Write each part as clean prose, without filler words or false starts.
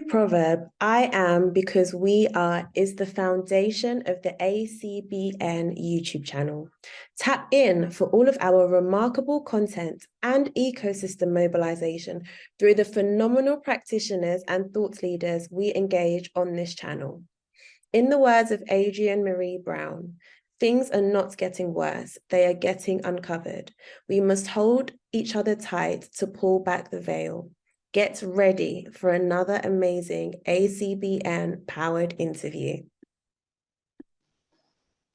Greek proverb, I am because we are, is the foundation of the ACBN YouTube channel. Tap in for all of our remarkable content and ecosystem mobilization through the phenomenal practitioners and thought leaders we engage on this channel. In the words of Adrienne Marie Brown, things are not getting worse, they are getting uncovered. We must hold each other tight to pull back the veil. Get ready for another amazing ACBN powered interview.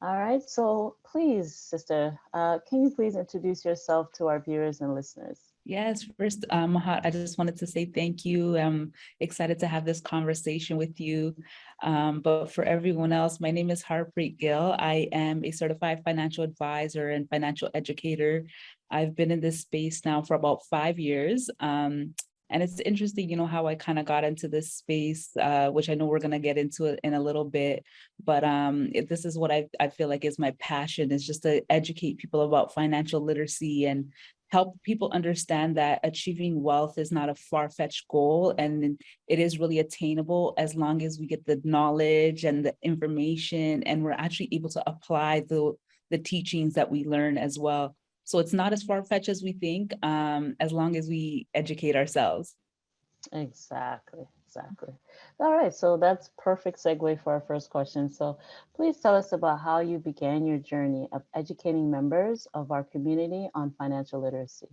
All right, so please, sister, can you please introduce yourself to our viewers and listeners? Yes, first, Mahat, I just wanted to say thank you. I'm excited to have this conversation with you. But for everyone else, my name is Harprit Gill. I am a certified financial advisor and financial educator. I've been in this space now for about 5 years. And it's interesting, you know, how I kind of got into this space, which I know we're going to get into it in a little bit. But this is what I feel like is my passion, is just to educate people about financial literacy and help people understand that achieving wealth is not a far-fetched goal, and it is really attainable as long as we get the knowledge and the information, and we're actually able to apply the teachings that we learn as well. So it's not as far-fetched as we think, as long as we educate ourselves. Exactly. All right, so that's perfect segue for our first question. So please tell us about how you began your journey of educating members of our community on financial literacy.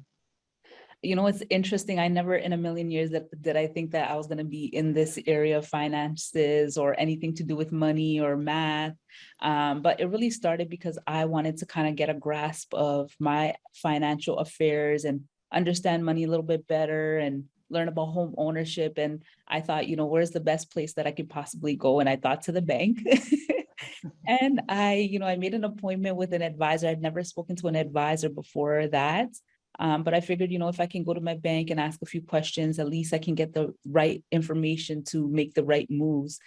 You know, it's interesting. I never in a million years did I think that I was going to be in this area of finances or anything to do with money or math. But it really started because I wanted to kind of get a grasp of my financial affairs and understand money a little bit better and learn about home ownership. And I thought, you know, where's the best place that I could possibly go? And I thought to the bank. And I made an appointment with an advisor. I'd never spoken to an advisor before that. But I figured, you know, if I can go to my bank and ask a few questions, at least I can get the right information to make the right moves.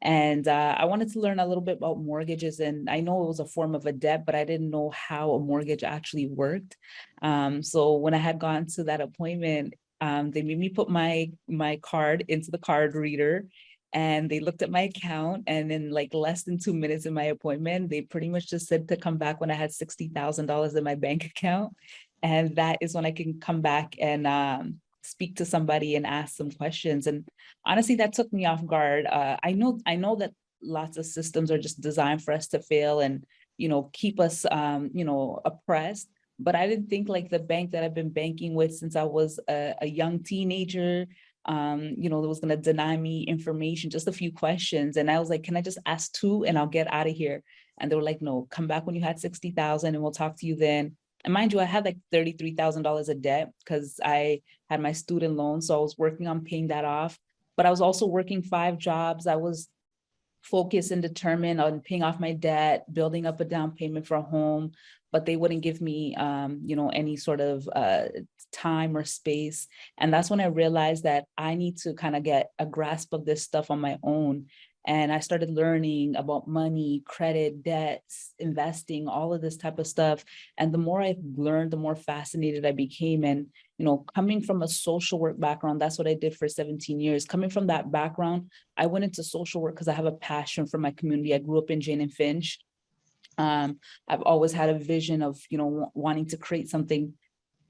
And I wanted to learn a little bit about mortgages. And I know it was a form of a debt, but I didn't know how a mortgage actually worked. So when I had gone to that appointment, they made me put my card into the card reader. And they looked at my account, and in like less than 2 minutes in my appointment, they pretty much just said to come back when I had $60,000 in my bank account. And that is when I can come back and speak to somebody and ask some questions. And honestly, that took me off guard. I know that lots of systems are just designed for us to fail and, you know, keep us, oppressed. But I didn't think like the bank that I've been banking with since I was a young teenager, that was going to deny me information, just a few questions. And I was like, can I just ask 2 and I'll get out of here? And they were like, no, come back when you had 60,000 and we'll talk to you then. And mind you, I had like $33,000 of debt because I had my student loan. So I was working on paying that off, but I was also working 5 jobs. I was focused and determined on paying off my debt, building up a down payment for a home, but they wouldn't give me, any sort of time or space. And that's when I realized that I need to kind of get a grasp of this stuff on my own. And I started learning about money, credit, debts, investing, all of this type of stuff. And the more I learned, the more fascinated I became. And, you know, coming from a social work background, that's what I did for 17 years. Coming from that background, I went into social work because I have a passion for my community. I grew up in Jane and Finch. I've always had a vision of, wanting to create something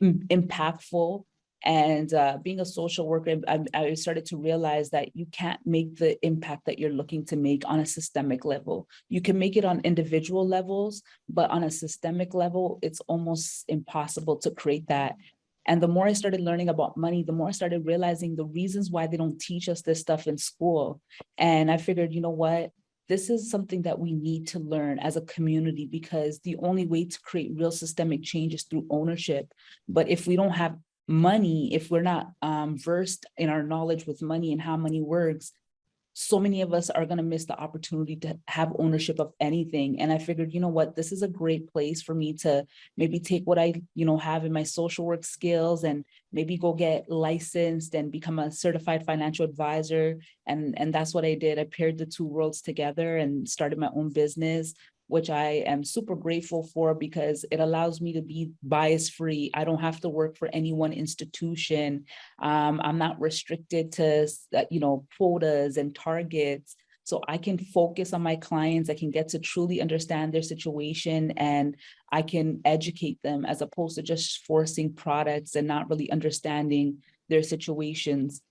impactful. And being a social worker, I started to realize that you can't make the impact that you're looking to make on a systemic level. You can make it on individual levels, but on a systemic level, it's almost impossible to create that. And the more I started learning about money, the more I started realizing the reasons why they don't teach us this stuff in school. And I figured, you know what? This is something that we need to learn as a community, because the only way to create real systemic change is through ownership. But if we don't have money, if we're not versed in our knowledge with money and how money works, so many of us are going to miss the opportunity to have ownership of anything. And I figured, you know what, this is a great place for me to maybe take what I, have in my social work skills and maybe go get licensed and become a certified financial advisor. And that's what I did. I paired the 2 worlds together and started my own business. which I am super grateful for because it allows me to be bias free. I don't have to work for any one institution. I'm not restricted to, quotas and targets. So I can focus on my clients. I can get to truly understand their situation, and I can educate them as opposed to just forcing products and not really understanding their situations.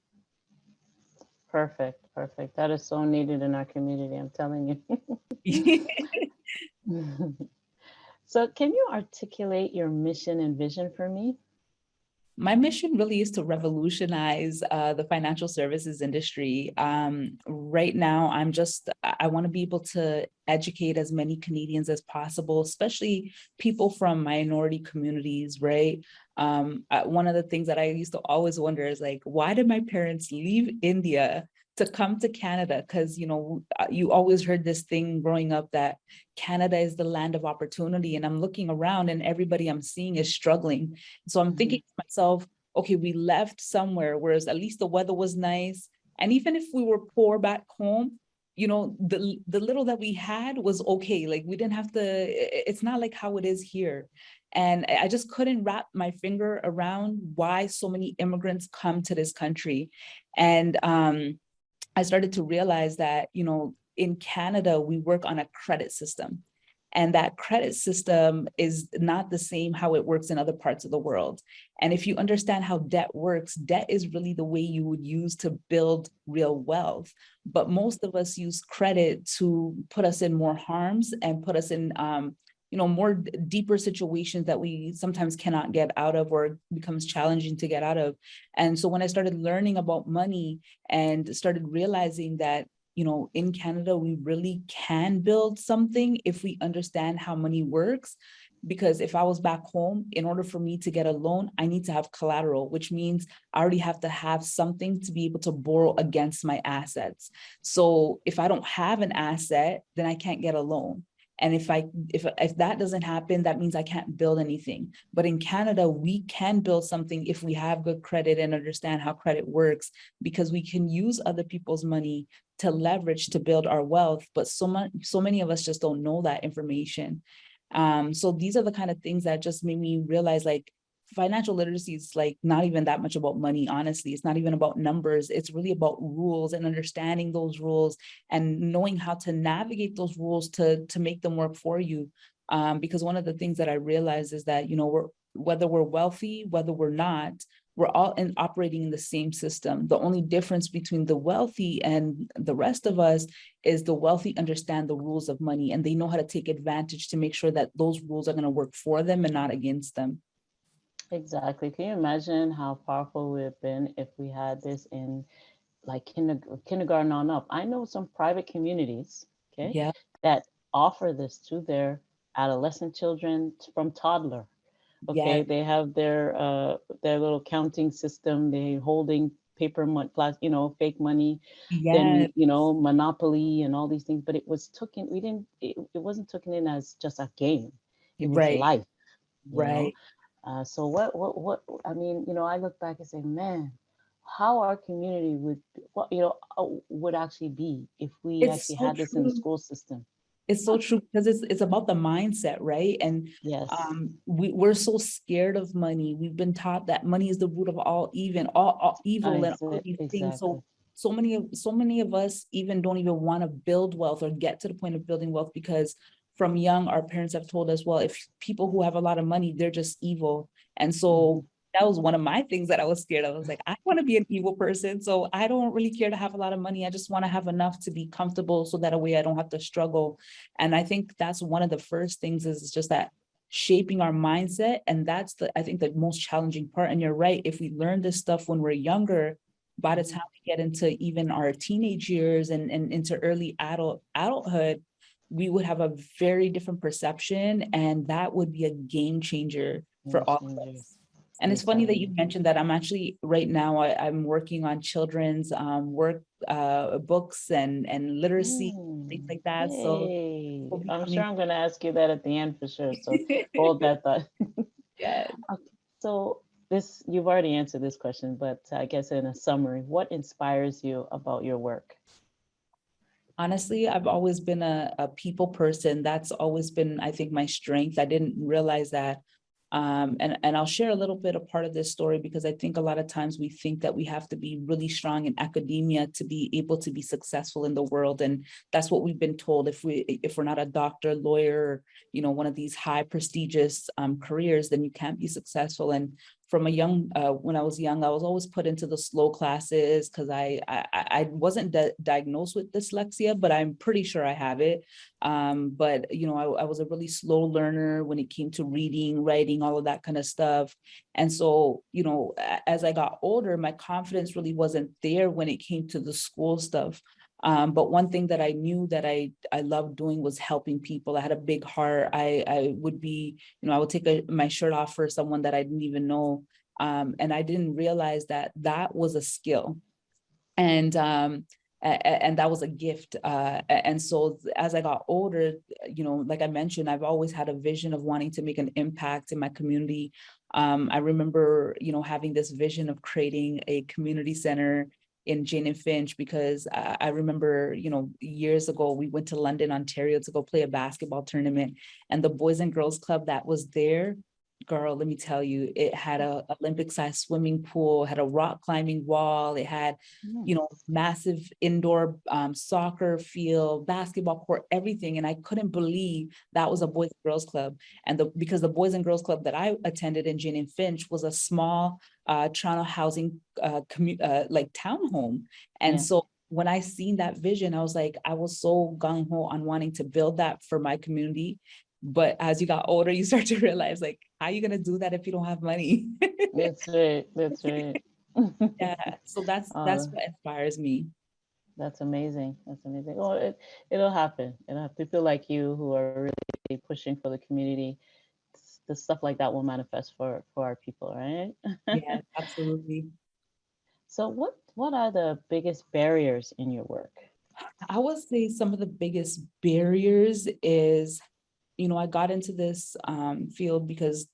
Perfect, perfect. That is so needed in our community, I'm telling Yeah. you. So can you articulate your mission and vision for me? My mission really is to revolutionize the financial services industry. Right now, I want to be able to educate as many Canadians as possible, especially people from minority communities, right? One of the things that I used to always wonder is like, why did my parents leave India to come to Canada? Because, you always heard this thing growing up that Canada is the land of opportunity. And I'm looking around and everybody I'm seeing is struggling. So I'm thinking to myself, okay, we left somewhere, whereas at least the weather was nice. And even if we were poor back home, the little that we had was okay. Like we didn't have to, it's not like how it is here. And I just couldn't wrap my finger around why so many immigrants come to this country. And I started to realize that, in Canada, we work on a credit system. And that credit system is not the same how it works in other parts of the world. And if you understand how debt works, debt is really the way you would use to build real wealth. But most of us use credit to put us in more harms and put us in more deeper situations that we sometimes cannot get out of, or becomes challenging to get out of. And so when I started learning about money and started realizing that, in Canada, we really can build something if we understand how money works. Because if I was back home, in order for me to get a loan, I need to have collateral, which means I already have to have something to be able to borrow against my assets. So if I don't have an asset, then I can't get a loan. And if that doesn't happen, that means I can't build anything. But in Canada, we can build something if we have good credit and understand how credit works, because we can use other people's money to leverage to build our wealth. But so many of us just don't know that information. So these are the kind of things that just made me realize, like, financial literacy is like not even that much about money. Honestly, it's not even about numbers. It's really about rules and understanding those rules and knowing how to navigate those rules to make them work for you. Because one of the things that I realized is that, whether we're wealthy, whether we're not, we're all operating in the same system. The only difference between the wealthy and the rest of us is the wealthy understand the rules of money, and they know how to take advantage to make sure that those rules are going to work for them and not against them. Exactly. Can you imagine how powerful it would have been if we had this in like kindergarten on up? I know some private communities, okay, Yeah. that offer this to their adolescent children from toddler. Okay, Yeah. they have their little counting system. They holding paper money, fake money. Yeah. Then Monopoly and all these things. But it was taken. We didn't. It wasn't taken in as just a game. It was Right. life. You know. Right. So what? I mean, I look back and say, man, how our community would actually be if we It's actually so had this in the true. school system. It's so true, because it's about the mindset, right? And Yes. we're so scared of money. We've been taught that money is the root of all all evil and all of these things. Exactly. So many of us even don't even want to build wealth or get to the point of building wealth, because from young, our parents have told us, well, if people who have a lot of money, they're just evil. And so that was one of my things that I was scared of. I was like, I want to be an evil person. So I don't really care to have a lot of money. I just want to have enough to be comfortable, so that way I don't have to struggle. And I think that's one of the first things, is just that shaping our mindset. And that's I think the most challenging part. And you're right. If we learn this stuff when we're younger, by the time we get into even our teenage years and into early adulthood, we would have a very different perception, and that would be a game changer for all of us. And it's funny that you Exactly. mentioned that. I'm actually right now, I'm working on children's work, books and literacy, things like that. So Yay. we'll be I'm sure coming. I'm going to ask you that at the end for sure. So hold that thought. Yeah. Okay. So you've already answered this question, but I guess in a summary, what inspires you about your work? Honestly, I've always been a people person. That's always been, I think, my strength. I didn't realize that. And I'll share a little bit of part of this story because I think a lot of times we think that we have to be really strong in academia to be able to be successful in the world. And that's what we've been told. If we're not a doctor, lawyer, one of these high prestigious careers, then you can't be successful. And from a young, when I was young, I was always put into the slow classes because I wasn't diagnosed with dyslexia, but I'm pretty sure I have it. But I was a really slow learner when it came to reading, writing, all of that kind of stuff. And so, as I got older, my confidence really wasn't there when it came to the school stuff. But one thing that I knew that I loved doing was helping people. I had a big heart. I would be, I would take my shirt off for someone that I didn't even know. And I didn't realize that that was a skill. And that was a gift. And so as I got older, like I mentioned, I've always had a vision of wanting to make an impact in my community. I remember, having this vision of creating a community center in Jane and Finch, because I remember, years ago, we went to London, Ontario to go play a basketball tournament, and the Boys and Girls Club that was there, girl, let me tell you, it had a Olympic-sized swimming pool, had a rock climbing wall, it had, massive indoor soccer field, basketball court, everything. And I couldn't believe that was a Boys and Girls Club. And because the Boys and Girls Club that I attended in Jane and Finch was a small Toronto housing like townhome. And so when I seen that vision, I was like, I was so gung-ho on wanting to build that for my community. But as you got older, you start to realize, like, how are you going to do that if you don't have money? That's right. That's right. Yeah. So that's what inspires me. That's amazing. That's amazing. Oh, it'll happen. It'll have people like you who are really pushing for the community. The stuff like that will manifest for our people, right? Yeah, absolutely. So what are the biggest barriers in your work? I would say some of the biggest barriers is, I got into this field because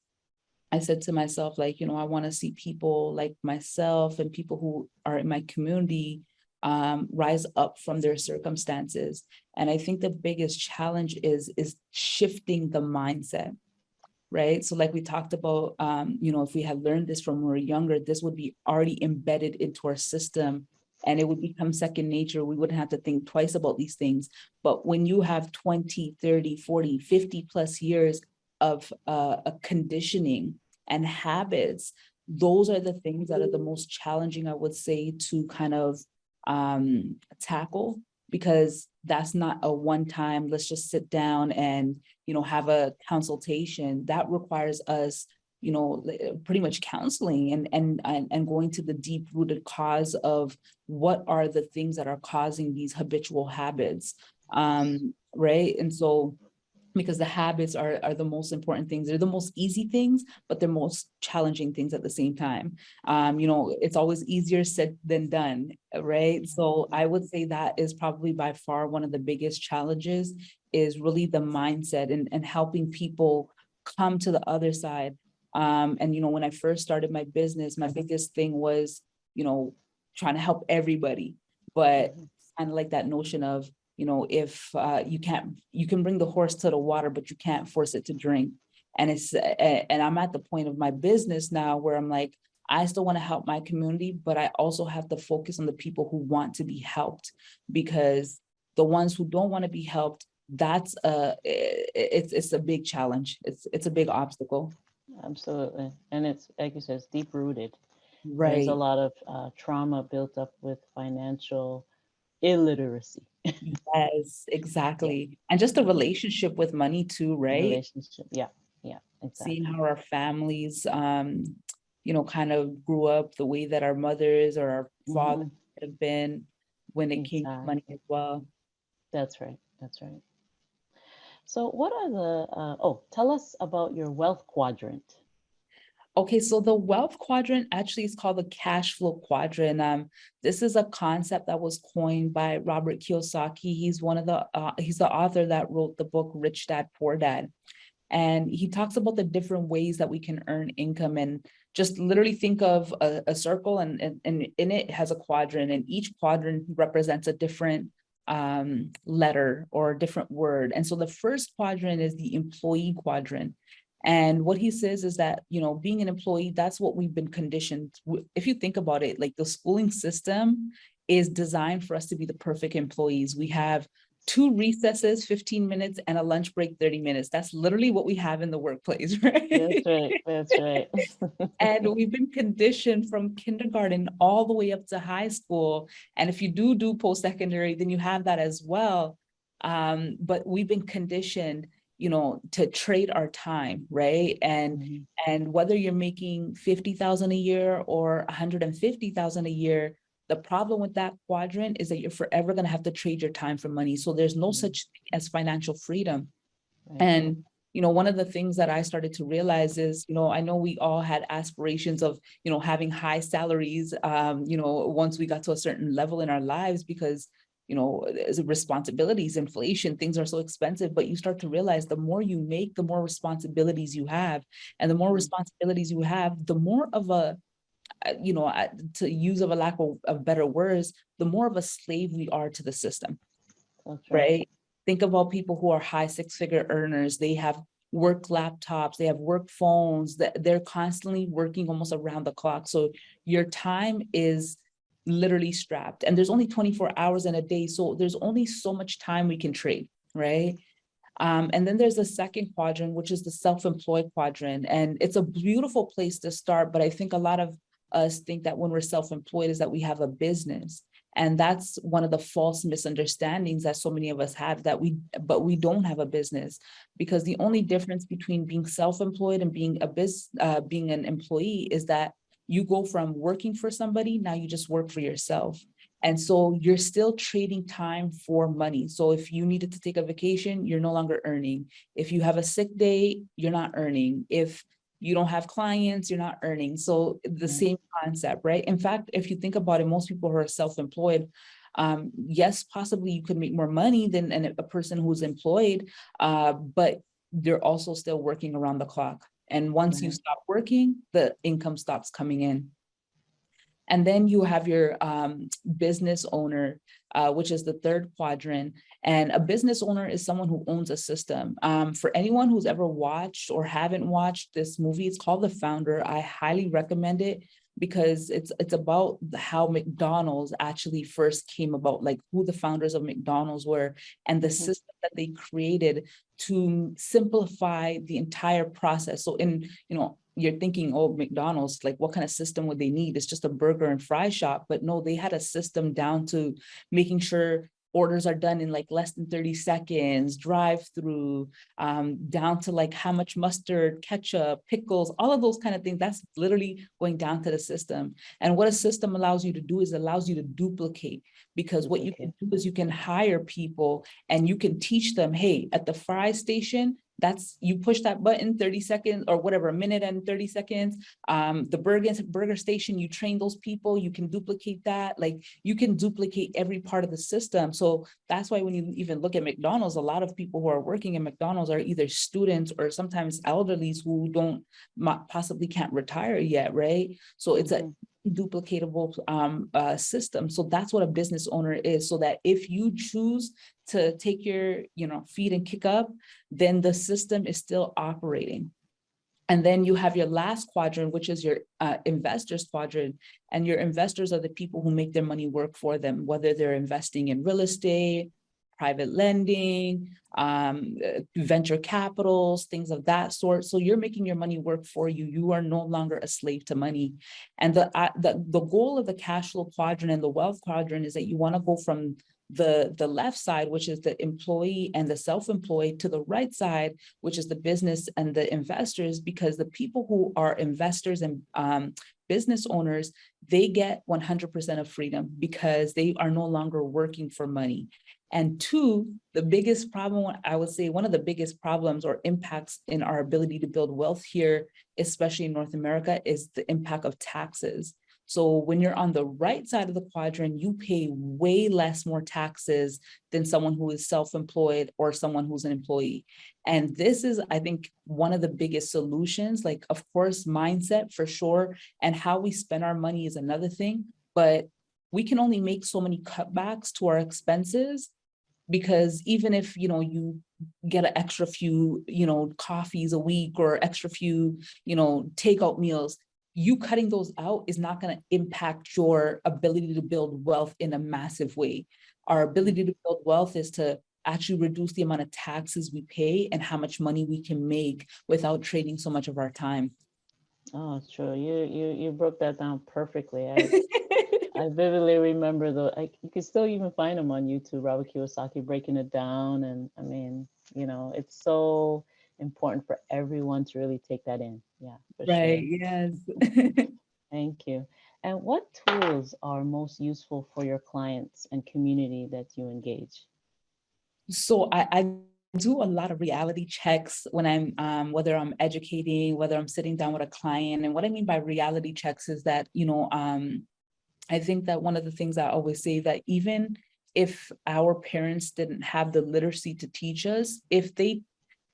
I said to myself, like, I want to see people like myself and people who are in my community rise up from their circumstances. And I think the biggest challenge is shifting the mindset, right? So like we talked about, if we had learned this from when we were younger, this would be already embedded into our system and it would become second nature. We wouldn't have to think twice about these things. But when you have 20, 30, 40, 50 plus years of a conditioning and habits, those are the things that are the most challenging, I would say, to kind of tackle, because that's not a one-time, let's just sit down and, have a consultation. That requires us, pretty much counseling and going to the deep-rooted cause of what are the things that are causing these habitual habits, right? And so, because the habits are the most important things. They're the most easy things, but they're most challenging things at the same time. It's always easier said than done, right? So I would say that is probably by far one of the biggest challenges, is really the mindset and helping people come to the other side. And, when I first started my business, my biggest thing was, trying to help everybody, but kind of like that notion of, if you can bring the horse to the water, but you can't force it to drink. And and I'm at the point of my business now where I'm like, I still want to help my community, but I also have to focus on the people who want to be helped, because the ones who don't want to be helped, it's a big challenge. It's a big obstacle. Absolutely. And it's, like you said, it's deep rooted. There's a Right. lot of trauma built up with financial illiteracy. Yes, exactly. And just the relationship with money too, right? Relationship. Yeah. Yeah. Seeing Exactly. how our families, kind of grew up, the way that our mothers or our fathers have been when it came to money Exactly. as well. That's right. That's right. So, what are tell us about your wealth quadrant. Okay, so the wealth quadrant actually is called the cash flow quadrant. This is a concept that was coined by Robert Kiyosaki. He's the author that wrote the book Rich Dad Poor Dad. And he talks about the different ways that we can earn income, and just literally think of a circle, and in it has a quadrant, and each quadrant represents a different letter or a different word. And so the first quadrant is the employee quadrant. And what he says is that, you know, being an employee, that's what we've been conditioned. If you think about it, like the schooling system is designed for us to be the perfect employees. We have 2 recesses, 15 minutes, and a lunch break, 30 minutes. That's literally what we have in the workplace, right? That's right. That's right. And we've been conditioned from kindergarten all the way up to high school. And if you do post-secondary, then you have that as well. But we've been conditioned, you know, to trade our time, right? And whether you're making 50,000 a year or 150,000 a year, the problem with that quadrant is that you're forever going to have to trade your time for money. So there's no such thing as financial freedom. Right. And, you know, one of the things that I started to realize is, you know, I know we all had aspirations of, you know, having high salaries, you know, once we got to a certain level in our lives, because, you know, responsibilities, inflation, things are so expensive, but you start to realize the more you make, the more responsibilities you have. And the more responsibilities you have, the more of a, you know, to use of a lack of better words, the more of a slave we are to the system. That's right. Right? Think about people who are high 6-figure earners. They have work laptops, they have work phones, that they're constantly working almost around the clock. So your time is literally strapped, and there's only 24 hours in a day. So there's only so much time we can trade, right? And then there's the second quadrant, which is the self-employed quadrant. And it's a beautiful place to start, but I think a lot of us think that when we're self-employed is that we have a business. And that's one of the false misunderstandings that so many of us have, that but we don't have a business, because the only difference between being self-employed and being being an employee is that you go from working for somebody, now you just work for yourself. And so you're still trading time for money. So if you needed to take a vacation, you're no longer earning. If you have a sick day, you're not earning. If you don't have clients, you're not earning. So the same concept, right? In fact, if you think about it, most people who are self-employed, yes, possibly you could make more money than a person who's employed, but they're also still working around the clock. And once you stop working, the income stops coming in. And then you have your business owner, which is the third quadrant. And a business owner is someone who owns a system. For anyone who's ever watched or haven't watched this movie, it's called The Founder. I highly recommend it, because it's about how McDonald's actually first came about, like who the founders of McDonald's were, and the system that they created to simplify the entire process. So you know, you're thinking, oh, McDonald's, like what kind of system would they need? It's just a burger and fry shop. But no, they had a system down to making sure orders are done in like less than 30 seconds, drive-through, down to like how much mustard, ketchup, pickles, all of those kind of things. That's literally going down to the system. And what a system allows you to do is allows you to duplicate, because what you can do is you can hire people and you can teach them, hey, at the fry station, that's, you push that button 30 seconds or whatever, a minute and 30 seconds. The burger station, you train those people, you can duplicate that. Like you can duplicate every part of the system. So that's why when you even look at McDonald's, a lot of people who are working in McDonald's are either students or sometimes elderlies who possibly can't retire yet, right? So it's a duplicatable system. So that's what a business owner is. So that if you choose to take your, you know, feet and kick up, then the system is still operating. And then you have your last quadrant, which is your investors quadrant. And your investors are the people who make their money work for them, whether they're investing in real estate, private lending, venture capitals, things of that sort. So you're making your money work for you. You are no longer a slave to money. And the goal of the cash flow quadrant and the wealth quadrant is that you want to go from the left side, which is the employee and the self-employed, to the right side, which is the business and the investors, because the people who are investors and business owners, they get 100% of freedom because they are no longer working for money. And two, the biggest problem, I would say one of the biggest problems or impacts in our ability to build wealth here, especially in North America, is the impact of taxes. So when you're on the right side of the quadrant, you pay way less more taxes than someone who is self-employed or someone who's an employee. And this is, I think, one of the biggest solutions. Like, of course, mindset for sure, and how we spend our money is another thing, but we can only make so many cutbacks to our expenses because even if, you get an extra few, coffees a week or extra few, takeout meals, you cutting those out is not going to impact your ability to build wealth in a massive way. Our ability to build wealth is to actually reduce the amount of taxes we pay and how much money we can make without trading so much of our time. Oh, it's true. You broke that down perfectly. I vividly remember you can still even find them on YouTube, Robert Kiyosaki breaking it down. And I mean, it's so important for everyone to really take that in. Yeah, for Right, sure. yes. Thank you. And what tools are most useful for your clients and community that you engage? So I do a lot of reality checks when I'm whether I'm educating, whether I'm sitting down with a client. And what I mean by reality checks is that, I think that one of the things I always say that even if our parents didn't have the literacy to teach us, if they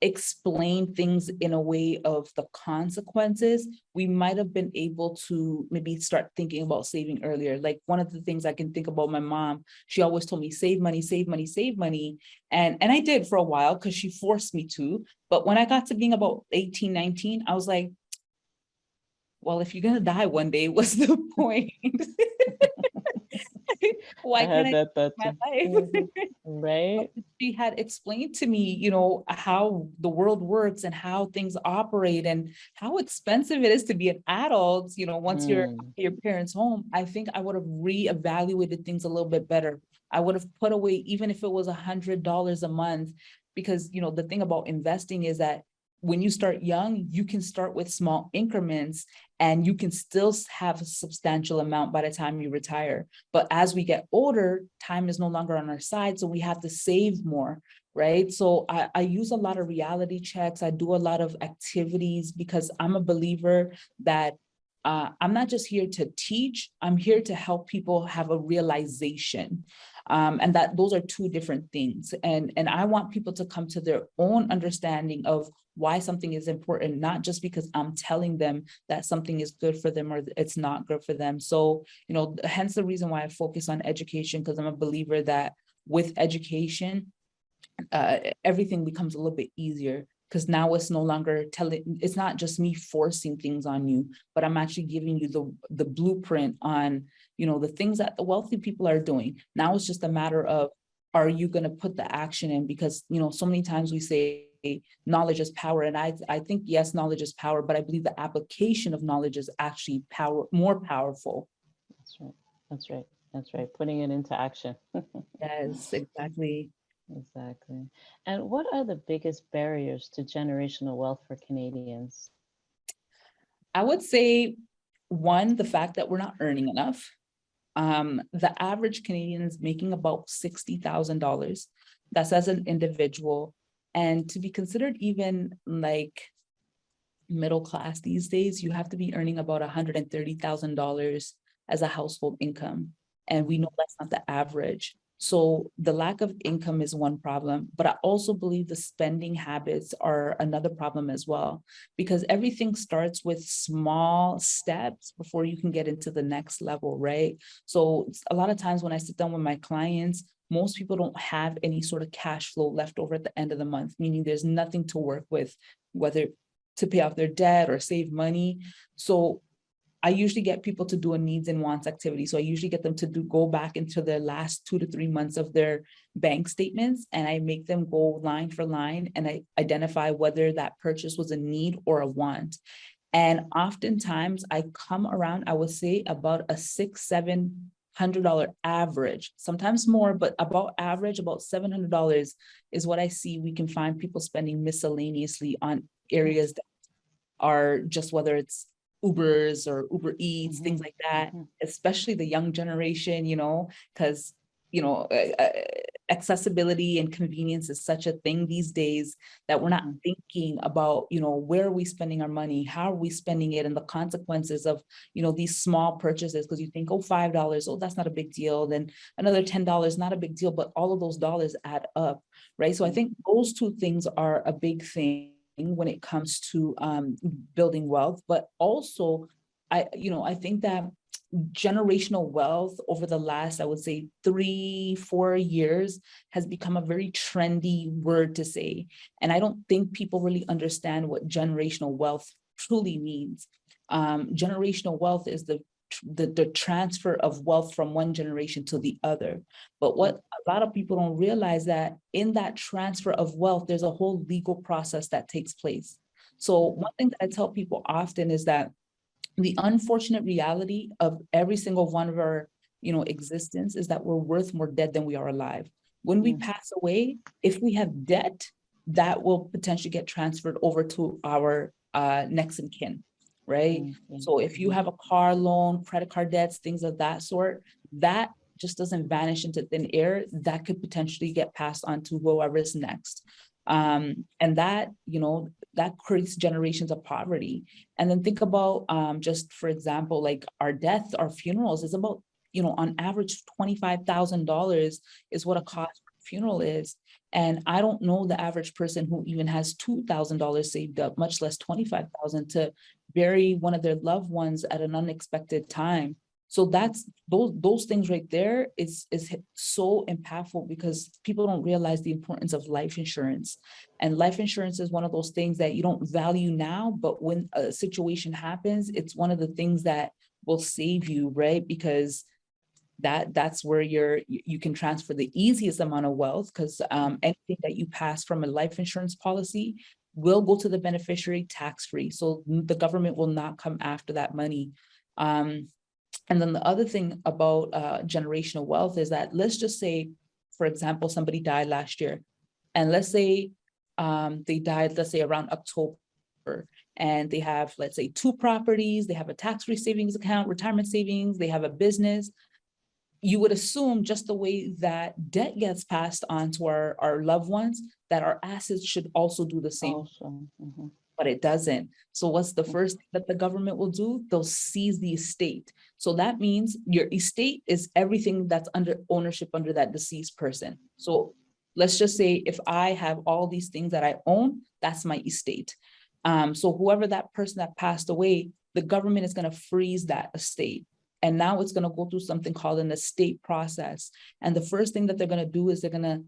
explain things in a way of the consequences, we might have been able to maybe start thinking about saving earlier. Like one of the things I can think about my mom, she always told me, save money, save money, save money. And I did for a while because she forced me to. But when I got to being about 18, 19, I was like, well, if you're going to die one day, what's the point? I Why can't had I that thought live too. my life? Mhm. Right? She had explained to me, how the world works and how things operate and how expensive it is to be an adult, once you're at Mm, your parents' home. I think I would have reevaluated things a little bit better. I would have put away, even if it was $100 a month, because, the thing about investing is that when you start young, you can start with small increments and you can still have a substantial amount by the time you retire. But as we get older, time is no longer on our side. So we have to save more, right? So I use a lot of reality checks. I do a lot of activities because I'm a believer that I'm not just here to teach, I'm here to help people have a realization. And that those are two different things. And I want people to come to their own understanding of why something is important, not just because I'm telling them that something is good for them or it's not good for them. So, hence the reason why I focus on education, because I'm a believer that with education, everything becomes a little bit easier, because now it's no longer it's not just me forcing things on you, but I'm actually giving you the blueprint on, the things that the wealthy people are doing. Now it's just a matter of, are you going to put the action in? Because, so many times we say knowledge is power. And I think, yes, knowledge is power, but I believe the application of knowledge is actually more powerful. that's right. That's right. That's right. Putting it into action. Yes, exactly. Exactly. And what are the biggest barriers to generational wealth for Canadians? I would say, one, the fact that we're not earning enough. The average Canadian is making about $60,000. That's as an individual. And to be considered even like middle class these days, you have to be earning about $130,000 as a household income. And we know that's not the average. So the lack of income is one problem, but I also believe the spending habits are another problem as well, because everything starts with small steps before you can get into the next level, right? So a lot of times when I sit down with my clients, most people don't have any sort of cash flow left over at the end of the month, meaning there's nothing to work with, whether to pay off their debt or save money. So I usually get people to do a needs and wants activity. So I usually get them to go back into their last 2 to 3 months of their bank statements, and I make them go line for line and I identify whether that purchase was a need or a want. And oftentimes I come around, I would say about a $600-700 average, sometimes more, but about average, about $700 is what I see we can find people spending miscellaneously on areas that are just, whether it's Ubers or Uber Eats, things like that, Mhm. especially the young generation, because, you know, uh, uh, accessibility and convenience is such a thing these days that we're not thinking about, where are we spending our money? How are we spending it? And the consequences of, these small purchases, because you think, oh, $5, oh, that's not a big deal. Then another $10, not a big deal, but all of those dollars add up, right? So I think those two things are a big thing when it comes to building wealth, but also I think that generational wealth over the last, I would say 3-4 years has become a very trendy word to say. And I don't think people really understand what generational wealth truly means. Generational wealth is the transfer of wealth from one generation to the other. But what a lot of people don't realize that in that transfer of wealth, there's a whole legal process that takes place. So one thing that I tell people often is that the unfortunate reality of every single one of our, existence is that we're worth more dead than we are alive. When we pass away, if we have debt, that will potentially get transferred over to our next in kin, right? So if you have a car loan, credit card debts, things of that sort, that just doesn't vanish into thin air. That could potentially get passed on to whoever is next. And that, that creates generations of poverty. And then think about, just for example, like our death, our funerals is about, on average, $25,000 is what a cost for a funeral is. And I don't know the average person who even has $2,000 saved up, much less $25,000 to bury one of their loved ones at an unexpected time. So that's those things right there is so impactful because people don't realize the importance of life insurance. And life insurance is one of those things that you don't value now, but when a situation happens, it's one of the things that will save you, right? Because that's where you can transfer the easiest amount of wealth, because anything that you pass from a life insurance policy will go to the beneficiary tax-free. So the government will not come after that money. And then the other thing about generational wealth is that, let's just say, for example, somebody died last year, and let's say they died, let's say around October, and they have, let's say, 2 properties, they have a tax-free savings account, retirement savings, they have a business. You would assume, just the way that debt gets passed on to our loved ones, that our assets should also do the same. But it doesn't. So what's the first thing that the government will do? They'll seize the estate. So that means your estate is everything that's under ownership under that deceased person. So let's just say if I have all these things that I own, that's my estate. So whoever that person that passed away, the government is going to freeze that estate. And now it's going to go through something called an estate process. And the first thing that they're going to do is they're going to,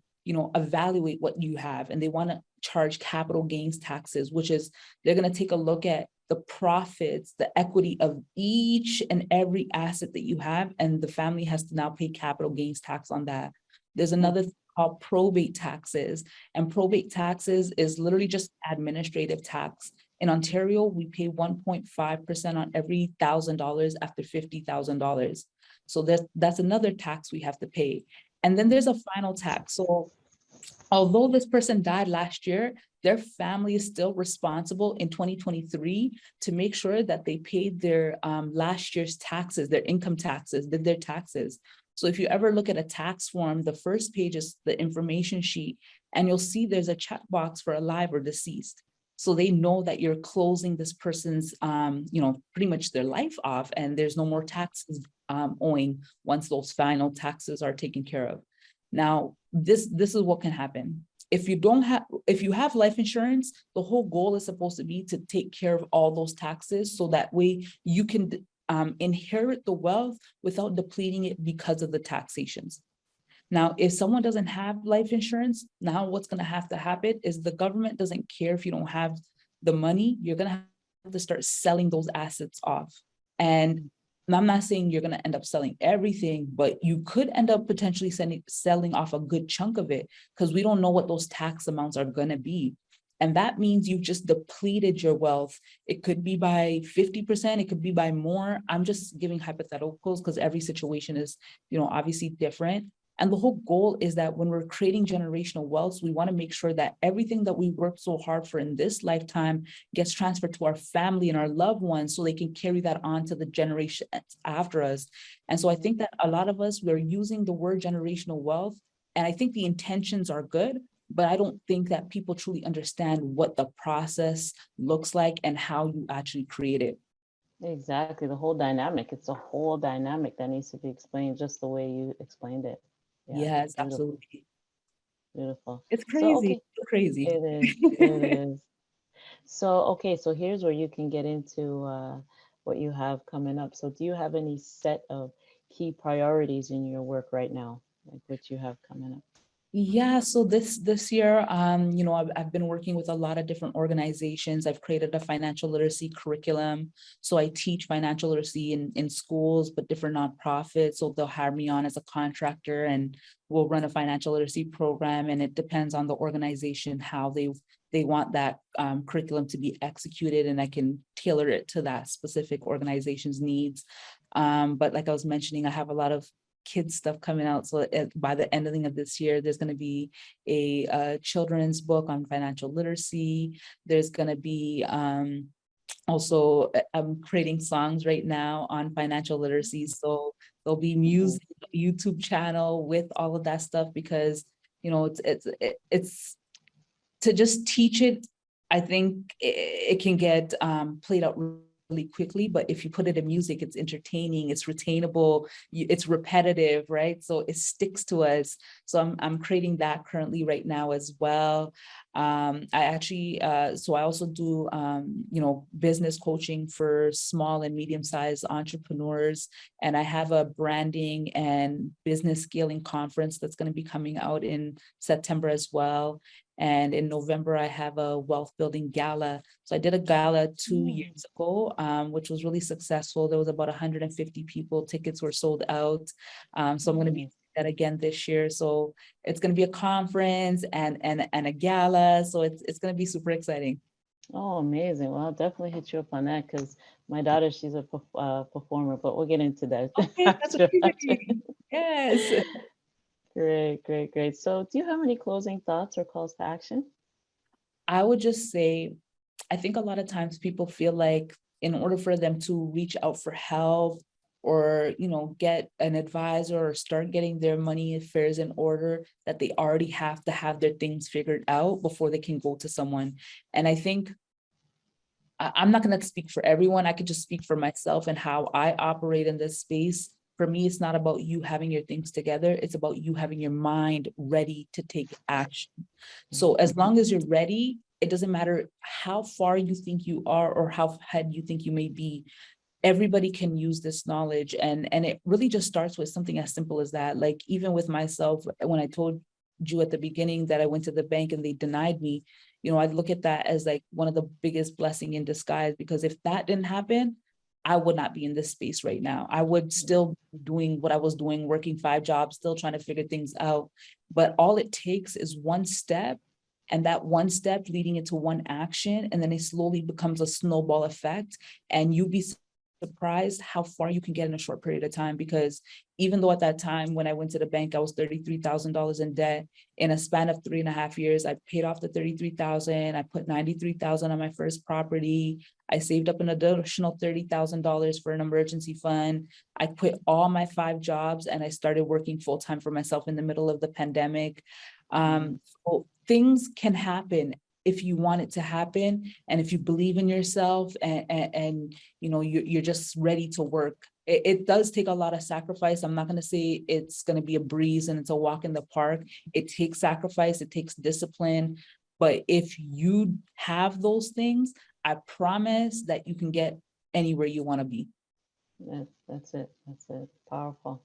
evaluate what you have. And they want to charge capital gains taxes, which is they're going to take a look at the profits, the equity of each and every asset that you have. And the family has to now pay capital gains tax on that. There's another thing called probate taxes. And probate taxes is literally just administrative tax. In Ontario, we pay 1.5% on every $1,000 after $50,000. So that's another tax we have to pay. And then there's a final tax. So although this person died last year, their family is still responsible in 2023 to make sure that they paid their last year's taxes, their income taxes, did their taxes. So if you ever look at a tax form, the first page is the information sheet, and you'll see there's a checkbox for alive or deceased. So they know that you're closing this person's, pretty much their life off, and there's no more taxes owing once those final taxes are taken care of. Now, this is what can happen. If you have life insurance, the whole goal is supposed to be to take care of all those taxes, so that way you can inherit the wealth without depleting it because of the taxations. Now, if someone doesn't have life insurance, now what's going to have to happen is the government doesn't care if you don't have the money, you're going to have to start selling those assets off. And I'm not saying you're going to end up selling everything, but you could end up potentially selling off a good chunk of it, because we don't know what those tax amounts are going to be. And that means you've just depleted your wealth. It could be by 50%, it could be by more. I'm just giving hypotheticals because every situation is, obviously different. And the whole goal is that when we're creating generational wealth, we want to make sure that everything that we work so hard for in this lifetime gets transferred to our family and our loved ones, so they can carry that on to the generation after us. And so I think that a lot of us, we're using the word generational wealth, and I think the intentions are good, but I don't think that people truly understand what the process looks like and how you actually create it. Exactly, the whole dynamic. It's a whole dynamic that needs to be explained just the way you explained it. Yeah, yes, beautiful. Absolutely. Beautiful. It's crazy. So crazy. It is. It is. So, okay, so here's where you can get into what you have coming up. So do you have any set of key priorities in your work right now, like what you have coming up? Yeah, so this year, I've been working with a lot of different organizations. I've created a financial literacy curriculum. So I teach financial literacy in schools, but different nonprofits. So they'll hire me on as a contractor and we'll run a financial literacy program. And it depends on the organization, how they want that curriculum to be executed, and I can tailor it to that specific organization's needs. But like I was mentioning, I have a lot of kids stuff coming out. So by the ending of this year, there's going to be a children's book on financial literacy. There's going to be also, I'm creating songs right now on financial literacy. So there'll be music, YouTube channel with all of that stuff, because it's to just teach it. I think it can get played out really quickly, but if you put it in music, it's entertaining, it's retainable, it's repetitive, right? So it sticks to us. So I'm creating that currently right now as well. I actually, so I also do, business coaching for small and medium-sized entrepreneurs. And I have a branding and business scaling conference that's going to be coming out in September as well. And in November, I have a wealth building gala. So I did a gala 2 years ago, which was really successful. There was about 150 people. Tickets were sold out. So I'm going to be doing that again this year. So it's going to be a conference and a gala. So it's going to be super exciting. Oh, amazing. Well, I'll definitely hit you up on that because my daughter, she's a performer, but we'll get into that Okay, that's amazing. Yes. Great, great, great. So do you have any closing thoughts or calls to action? I would just say, I think a lot of times people feel like in order for them to reach out for help or, get an advisor or start getting their money affairs in order, that they already have to have their things figured out before they can go to someone. And I think I'm not going to speak for everyone. I could just speak for myself and how I operate in this space. For me, it's not about you having your things together. It's about you having your mind ready to take action. So as long as you're ready, it doesn't matter how far you think you are or how ahead you think you may be. Everybody can use this knowledge. And it really just starts with something as simple as that. Like even with myself, when I told you at the beginning that I went to the bank and they denied me, I'd look at that as like one of the biggest blessing in disguise, because if that didn't happen, I would not be in this space right now. I would still be doing what I was doing, working 5 jobs, still trying to figure things out. But all it takes is one step, and that one step leading into one action, and then it slowly becomes a snowball effect. And you'd be surprised how far you can get in a short period of time. Because even though at that time when I went to the bank, I was $33,000 in debt, in a span of 3.5 years, I paid off the 33,000. I put 93,000 on my first property. I saved up an additional $30,000 for an emergency fund. I quit all my 5 jobs and I started working full time for myself in the middle of the pandemic. So things can happen if you want it to happen, and if you believe in yourself, and you're just ready to work. It does take a lot of sacrifice. I'm not going to say it's going to be a breeze and it's a walk in the park. It takes sacrifice, it takes discipline. But if you have those things, I promise that you can get anywhere you want to be. That's it. That's it. Powerful.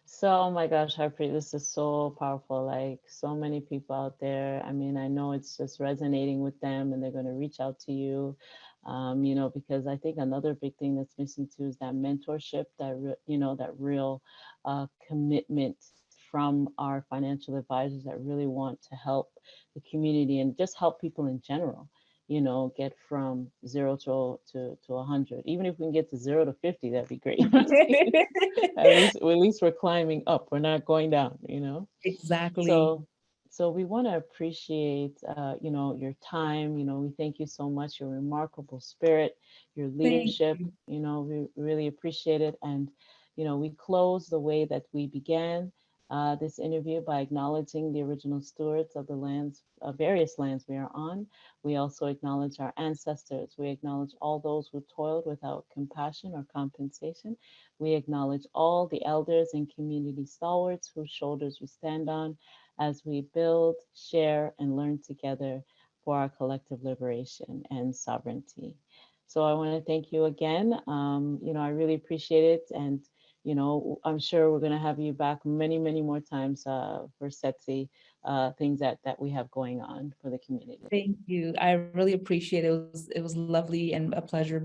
So, oh my gosh, Harpreet, this is so powerful. Like so many people out there. I mean, I know it's just resonating with them and they're going to reach out to you, because I think another big thing that's missing too is that mentorship, that real commitment from our financial advisors that really want to help the community and just help people in general. Get from 0 to 100. Even if we can get to 0 to 50, that'd be great. At least we're climbing up. We're not going down. Exactly. So we want to appreciate, your time. We thank you so much. Your remarkable spirit, your Thank leadership. you. We really appreciate it. And, we close the way that we began this interview by acknowledging the original stewards of the lands, various lands we are on. We also acknowledge our ancestors. We acknowledge all those who toiled without compassion or compensation. We acknowledge all the elders and community stalwarts whose shoulders we stand on as we build, share, and learn together for our collective liberation and sovereignty. So I want to thank you again. I really appreciate it. And, I'm sure we're going to have you back many, many more times for SETSI, things that we have going on for the community. Thank you. I really appreciate it. It was lovely and a pleasure